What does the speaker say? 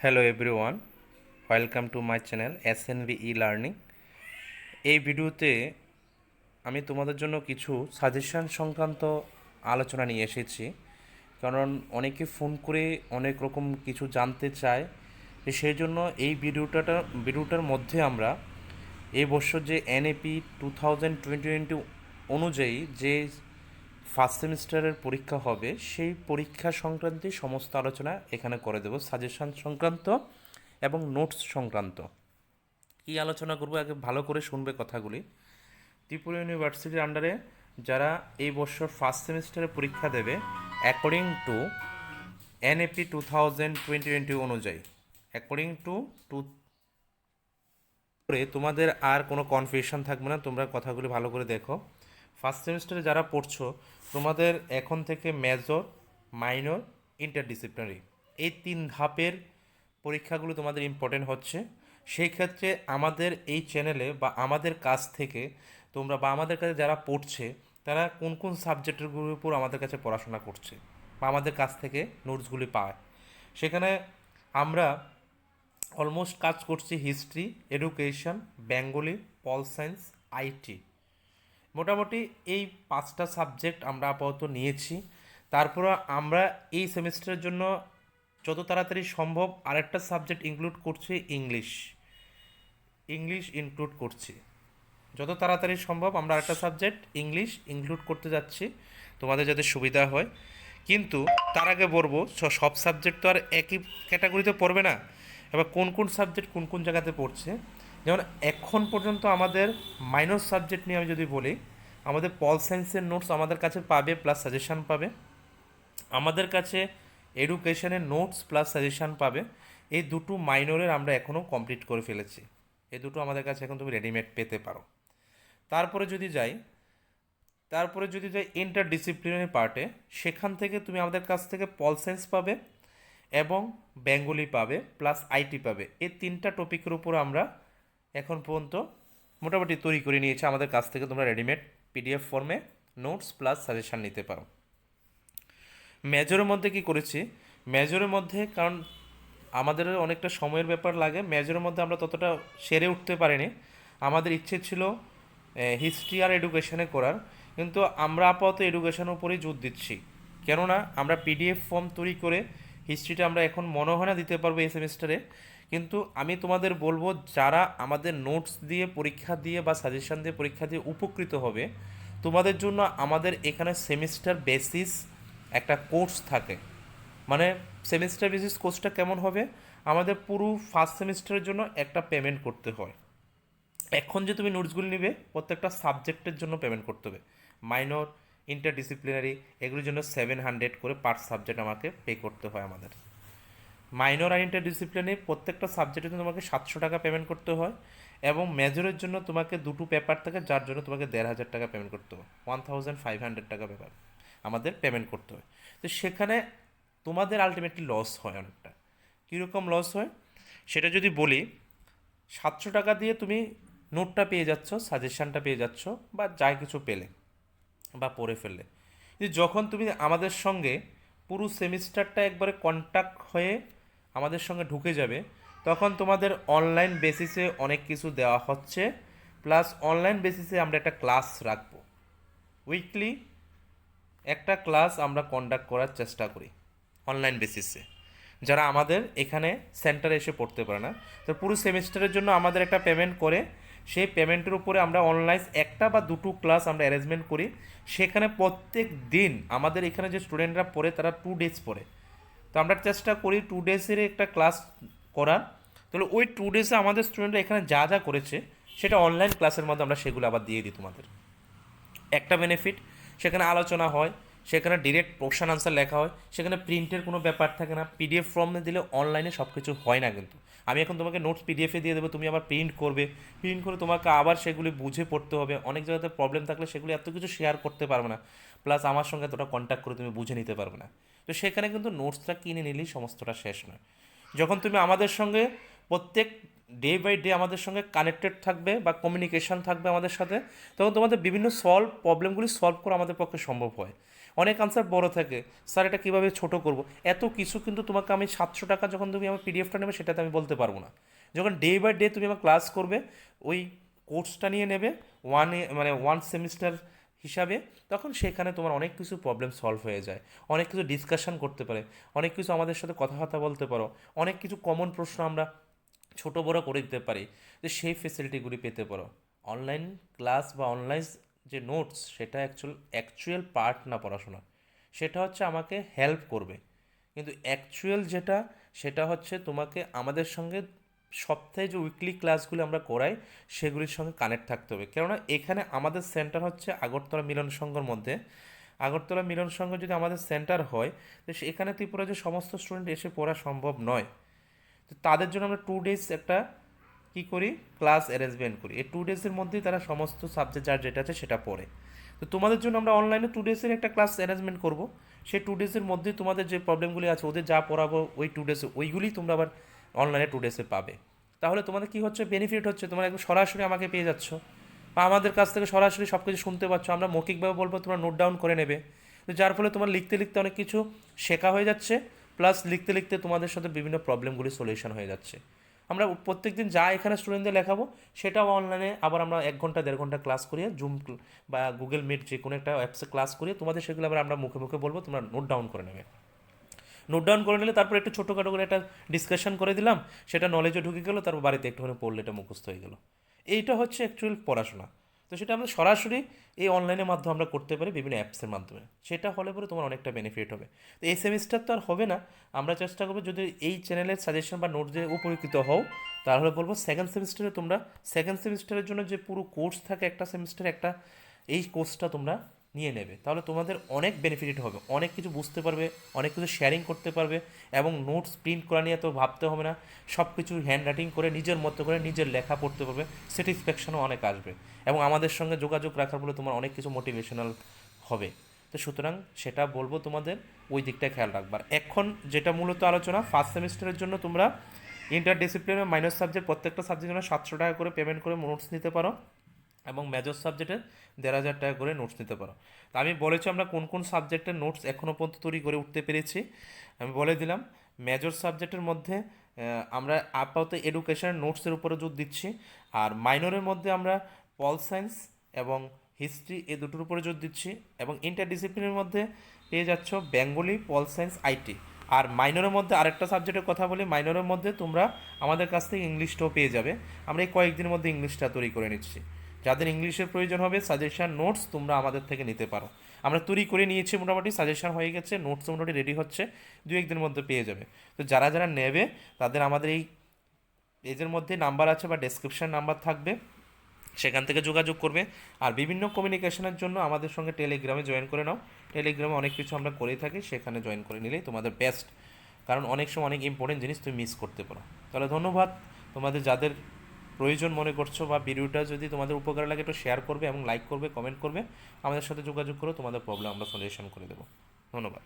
Hello everyone, welcome to my channel SNV learning. এই ভিডিওতে আমি তোমাদের জন্য কিছু সাজেশন সংক্রান্ত আলোচনা নিয়ে এসেছি। কারণ অনেকে ফোন করে অনেক রকম কিছু জানতে চায়, সেই জন্য এই ভিডিওটার মধ্যে আমরা এই বছর যে NAP 2020 অনুযায়ী যে ফার্স্ট সেমিস্টারের পরীক্ষা হবে সেই পরীক্ষা সংক্রান্তে সমস্ত আলোচনা এখানে করে দেব, সাজেশন সংক্রান্ত এবং নোটস সংক্রান্ত। কী আলোচনা করবো আগে ভালো করে শুনবে কথাগুলি। ত্রিপুরা ইউনিভার্সিটির আন্ডারে যারা এই বছর ফার্স্ট সেমিস্টারে পরীক্ষা দেবে অ্যাকর্ডিং টু NAP 2020 অনুযায়ী, অ্যাকর্ডিং টু করে তোমাদের আর কোনো কনফিউশন থাকবে না। তোমরা কথাগুলি ভালো করে দেখো। ফার্স্ট সেমিস্টারে যারা পড়ছো তোমাদের এখন থেকে মেজর, মাইনর, ইন্টারডিসিপ্লিনারি এই তিন ধাপের পরীক্ষাগুলো তোমাদের ইম্পর্টেন্ট হচ্ছে। সেই ক্ষেত্রে আমাদের এই চ্যানেলে বা আমাদের কাছ থেকে তোমরা বা আমাদের কাছে যারা পড়ছে তারা কোন কোন সাবজেক্টেরগুলোর উপর আমাদের কাছে পড়াশোনা করছে বা আমাদের কাছ থেকে নোটসগুলি পায়, সেখানে আমরা অলমোস্ট কাজ করছি history, education, Bengali, pol science, IT। মোটামুটি এই পাঁচটা সাবজেক্ট আমরা আপাতত নিয়েছি। তারপর আমরা এই সেমিস্টারের জন্য যত তাড়াতাড়ি সম্ভব আরেকটা সাবজেক্ট ইনক্লুড করছি, ইংলিশ। ইংলিশ ইনক্লুড করছি যত তাড়াতাড়ি সম্ভব। আমরা আরেকটা সাবজেক্ট ইংলিশ ইনক্লুড করতে যাচ্ছি তোমাদের যাতে সুবিধা হয়। কিন্তু তার আগে বলবো সব সাবজেক্ট তো আর একই ক্যাটাগরিতে পড়বে না। এবার কোন কোন সাবজেক্ট কোন কোন জায়গাতে পড়ছে, যেমন এখন পর্যন্ত আমাদের মাইনর সাবজেক্ট নিয়ে আমি যদি বলি, আমাদের পল সায়েন্সের নোটস আমাদের কাছে পাবে প্লাস সাজেশান পাবে। আমাদের কাছে এডুকেশনের নোটস প্লাস সাজেশান পাবে। এই দুটো মাইনরের আমরা এখনও কমপ্লিট করে ফেলেছি। এই দুটো আমাদের কাছে এখন তুমি রেডিমেড পেতে পারো। তারপরে যদি যাই ইন্টারডিসিপ্লিনারি পার্টে, সেখান থেকে তুমি আমাদের কাছ থেকে পল সায়েন্স পাবে এবং বেঙ্গলি পাবে প্লাস IT পাবে। এই তিনটা টপিকের উপর আমরা এখন পর্যন্ত মোটামুটি তৈরি করে নিয়েছি। আমাদের কাছ থেকে তোমরা রেডিমেড PDF ফর্মে নোটস প্লাস সাজেশান নিতে পারো। মেজরের মধ্যে কি করেছি, মেজরের মধ্যে কারণ আমাদের অনেকটা সময়ের ব্যাপার লাগে, মেজরের মধ্যে আমরা ততটা সেরে উঠতে পারিনি। আমাদের ইচ্ছে ছিল হিস্ট্রি আর এডুকেশনে করার, কিন্তু আমরা আপাতত এডুকেশনের উপরেই জোর দিচ্ছি। কেননা আমরা PDF ফর্ম তৈরি করে হিস্ট্রিটা আমরা এখন মনে হয় না দিতে পারবো এই সেমিস্টারে। কিন্তু আমি তোমাদের বলবো যারা আমাদের নোটস দিয়ে পরীক্ষা দিয়ে বা সাজেশন দিয়ে পরীক্ষা দিয়ে উপকৃত হবে, তোমাদের জন্য আমাদের এখানে সেমিস্টার বেসিস একটা কোর্স থাকে। মানে সেমিস্টার বেসিস কোর্সটা কেমন হবে, আমাদের পুরো ফার্স্ট সেমিস্টারের জন্য একটা পেমেন্ট করতে হয়। এখন যে তুমি নোটসগুলি নিবে প্রত্যেকটা সাবজেক্টের জন্য পেমেন্ট করতে হবে। মাইনর, ইন্টারডিসিপ্লিনারি এগুলির জন্য 700 করে পার সাবজেক্ট আমাকে পে করতে হয় আমাদের। মাইনর আর ইন্টারডিসিপ্লিনারি প্রত্যেকটা সাবজেক্টের জন্য তোমাকে 700 টাকা পেমেন্ট করতে হয়। এবং মেজরের জন্য তোমাকে দুটো পেপার থাকে যার জন্য তোমাকে 1500 টাকা পেমেন্ট করতে হয়। 1500 টাকা পেপার আমাদের পেমেন্ট করতে হয়। তো সেখানে তোমাদের আলটিমেটলি লস হয় অনেকটা। কীরকম লস হয় সেটা যদি বলি, 700 টাকা দিয়ে তুমি নোটটা পেয়ে যাচ্ছ, সাজেশানটা পেয়ে যাচ্ছ বা যাই কিছু পেলে বা পড়ে ফেললে। কিন্তু যখন তুমি আমাদের সঙ্গে পুরো সেমিস্টারটা একবারে কন্ট্যাক্ট হয়ে আমাদের সঙ্গে ঢুকে যাবে, তখন তোমাদের অনলাইন বেসিসে অনেক কিছু দেওয়া হচ্ছে, প্লাস অনলাইন বেসিসে আমরা একটা ক্লাস রাখবো। উইকলি একটা ক্লাস আমরা কন্ডাক্ট করার চেষ্টা করি অনলাইন বেসিসে, যারা আমাদের এখানে সেন্টারে এসে পড়তে পারে না। তো পুরো সেমিস্টারের জন্য আমাদের একটা পেমেন্ট করে, সেই পেমেন্টের উপরে আমরা অনলাইন একটা বা দুটো ক্লাস আমরা অ্যারেঞ্জমেন্ট করি। সেখানে প্রত্যেক দিন আমাদের এখানে যে স্টুডেন্টরা পড়ে তারা 2 ডেজ পড়ে। তো আমরা চেষ্টা করি 2 ডেজের একটা ক্লাস করার। তাহলে ওই 2 ডেজে আমাদের স্টুডেন্টরা এখানে যা যা করেছে সেটা অনলাইন ক্লাসের মধ্যে আমরা সেগুলো আবার দিয়ে দিই তোমাদের। একটা বেনিফিট, সেখানে আলোচনা হয়, সেখানে ডিরেক্ট কোশ্চেন আনসার লেখা হয়, সেখানে প্রিন্টের কোনো ব্যাপার থাকে না। PDF ফর্মে দিলে অনলাইনে সব কিছু হয় না। কিন্তু আমি এখন তোমাকে নোটস PDF-এ দিয়ে দেবো, তুমি আবার প্রিন্ট করবে, প্রিন্ট করে তোমাকে আবার সেগুলি বুঝে পড়তে হবে। অনেক জায়গাতে প্রবলেম থাকলে সেগুলি এত কিছু শেয়ার করতে পারবে না, প্লাস আমার সঙ্গে তোটা কন্ট্যাক্ট করে তুমি বুঝে নিতে পারবে না। তো সেখানে কিন্তু নোটসটা কিনে নিলেই সমস্তটা শেষ নয়। যখন তুমি আমাদের সঙ্গে প্রত্যেক ডে বাই ডে আমাদের সঙ্গে কানেক্টেড থাকবে বা কমিউনিকেশন থাকবে আমাদের সাথে, তখন তোমাদের বিভিন্ন প্রবলেমগুলি সলভ করা আমাদের পক্ষে সম্ভব হয়। অনেক আনসার বড় থাকে, স্যার এটা কীভাবে ছোট করব, এত কিছু কিন্তু তোমাকে আমি 700 টাকা যখন তুমি আমার পিডিএফটা নেবে সেটাতে আমি বলতে পারবো না। যখন ডে বাই ডে তুমি আমার ক্লাস করবে, ওই কোর্সটা নিয়ে নেবে মানে ওয়ান সেমিস্টার হিসাবে, তখন সেখানে তোমার অনেক কিছু প্রবলেম সলভ হয়ে যায়, অনেক কিছু ডিসকাশন করতে পারে, অনেক কিছু আমাদের সাথে কথাবার্তা বলতে পারো, অনেক কিছু কমন প্রশ্ন আমরা ছোট বড় করে দিতে পারি, যে সেই ফেসিলিটিগুলি পেতে পারো। অনলাইন ক্লাস বা অনলাইন যে নোটস সেটা অ্যাকচুয়াল পার্ট না পড়াশোনা, সেটা হচ্ছে আমাকে হেল্প করবে, কিন্তু অ্যাকচুয়াল যেটা সেটা হচ্ছে তোমাকে আমাদের সঙ্গে সপ্তাহে যে উইকলি ক্লাসগুলো আমরা করাই সেগুলির সঙ্গে কানেক্ট থাকতে হবে। কেননা এখানে আমাদের সেন্টার হচ্ছে আগরতলা মিলন সংঘর মধ্যে। আগরতলা মিলন সংঘ যদি আমাদের সেন্টার হয়, তো এখানে ত্রিপুরা যে সমস্ত স্টুডেন্ট এসে পড়া সম্ভব নয়, তো তাদের জন্য আমরা 2 ডেজ একটা কী করি, ক্লাস অ্যারেঞ্জমেন্ট করি। এই 2 ডেজের মধ্যেই তারা সমস্ত সাবজেক্ট যার যেটা আছে সেটা পড়ে। তো তোমাদের জন্য আমরা অনলাইনে 2 ডেজের একটা ক্লাস অ্যারেঞ্জমেন্ট করব। সেই 2 ডেজের মধ্যেই তোমাদের যে প্রবলেমগুলি আছে ওদের যা পড়াবো ওই 2 ডেজে ওইগুলি তোমরা আবার অনলাইনে 2 ডেজে পাবে। তাহলে তোমাদের কী হচ্ছে, বেনিফিট হচ্ছে, তোমরা একদম সরাসরি আমাকে পেয়ে যাচ্ছ, বা আমাদের কাছ থেকে সরাসরি সব কিছু শুনতে পাচ্ছ। আমরা মৌখিকভাবে বলবো, তোমরা নোট ডাউন করে নেবে, তো যার ফলে তোমার লিখতে লিখতে অনেক কিছু শেখা হয়ে যাচ্ছে, প্লাস লিখতে লিখতে তোমাদের সাথে বিভিন্ন প্রবলেমগুলি সলিউশন হয়ে যাচ্ছে। আমরা প্রত্যেক দিন যা এখানে স্টুডেন্টদের লেখাবো সেটাও অনলাইনে আবার আমরা 1 ঘন্টা 1.5 ঘন্টা ক্লাস করিয়ে বা গুগল মিট যে কোনো একটা অ্যাপসে ক্লাস করিয়ে তোমাদের সেগুলো আবার আমরা মুখে মুখে বলবো, তোমরা নোট ডাউন করে নেবে। নোট ডাউন করে নিলে তারপর একটু ছোটোখাটো করে একটা ডিসকাশন করে দিলাম, সেটা নলেজে ঢুকে গেলো, তারপর বাড়িতে একটুখানি পড়লে এটা মুখস্থ হয়ে গেলো। এইটা হচ্ছে অ্যাকচুয়াল পড়াশোনা। তো সেটা আমরা সরাসরি এই অনলাইনের মাধ্যমে আমরা করতে পারি বিভিন্ন অ্যাপসের মাধ্যমে, সেটা হলে পরে তোমার অনেকটা বেনিফিট হবে। তো এই সেমিস্টার তো আর হবে না, আমরা চেষ্টা করবো যদি এই চ্যানেলের সাজেশন বা নোট দিয়ে উপকৃত হও, তাহলে বলবো সেকেন্ড সেমিস্টারের জন্য যে পুরো কোর্স থাকে একটা সেমিস্টারে একটা, এই কোর্সটা তোমরা নিয়ে নেবে, তাহলে তোমাদের অনেক বেনিফিট হবে, অনেক কিছু বুঝতে পারবে, অনেক কিছু শেয়ারিং করতে পারবে, এবং নোটস প্রিন্ট করা নিয়ে তো ভাবতে হবে না, সব কিছু হ্যান্ড রাইটিং করে নিজের মতো করে নিজের লেখা পড়তে পারবে, স্যাটিসফ্যাকশনও অনেক আসবে, এবং আমাদের সঙ্গে যোগাযোগ রাখার ফলে তোমার অনেক কিছু মোটিভেশনাল হবে। তো সুতরাং সেটা বলবো তোমাদের ওই দিকটা খেয়াল রাখবার। এখন যেটা মূলত আলোচনা, ফার্স্ট সেমিস্টারের জন্য তোমরা ইন্টারডিসিপ্লিনারি মাইনর সাবজেক্ট প্রত্যেকটা সাবজেক্টের জন্য 700 টাকা করে পেমেন্ট করে নোটস নিতে পারো, এবং মেজর সাবজেক্টে 1,500 টাকা করে নোটস নিতে পারো। তো আমি বলেছি আমরা কোন কোন সাবজেক্টের নোটস এখনও পর্যন্ত তৈরি করে উঠতে পেরেছি, আমি বলে দিলাম। মেজর সাবজেক্টের মধ্যে আমরা আপাতত এডুকেশনের নোটসের উপরে জোর দিচ্ছি, আর মাইনরের মধ্যে আমরা পল সায়েন্স এবং হিস্ট্রি এই দুটোর উপরে জোর দিচ্ছি, এবং ইন্টারডিসিপ্লিনের মধ্যে পেয়ে যাচ্ছ বেঙ্গলি, পল সায়েন্স, আইটি। আর মাইনরের মধ্যে আরেকটা সাবজেক্টের কথা বলি, মাইনরের মধ্যে তোমরা আমাদের কাছ থেকে ইংলিশটাও পেয়ে যাবে, আমরা এই কয়েকদিনের মধ্যে ইংলিশটা তৈরি করে নিচ্ছি। যাদের ইংলিশের প্রয়োজন হবে সাজেশন নোটস তোমরা আমাদের থেকে নিতে পারো, আমরা তৈরি করে নিয়েছি, মোটামুটি সাজেশন হয়ে গেছে, নোটস মোটামুটি রেডি হচ্ছে, 2-1 দিনের মধ্যে পেয়ে যাবে। তো যারা যারা নেবে তাদের আমাদের এই পেজের মধ্যে নাম্বার আছে বা ডেসক্রিপশন নাম্বার থাকবে, সেখান থেকে যোগাযোগ করবে। আর বিভিন্ন কমিউনিকেশনের জন্য আমাদের সঙ্গে টেলিগ্রামে জয়েন করে নাও, টেলিগ্রামে অনেক কিছু আমরা করেই থাকি, সেখানে জয়েন করে নিলেই তোমাদের বেস্ট, কারণ অনেক সময় অনেক ইম্পর্টেন্ট জিনিস তুমি মিস করতে পারো। তাহলে ধন্যবাদ। তোমাদের যাদের প্রয়োজন মনে করছো বা ভিডিওটা যদি তোমাদের উপকার লাগে একটু শেয়ার করবে এবং লাইক করবে, কমেন্ট করবে, আমাদের সাথে যোগাযোগ করো, তোমাদের প্রবলেম আমরা সলিউশন করে দেবো। ধন্যবাদ।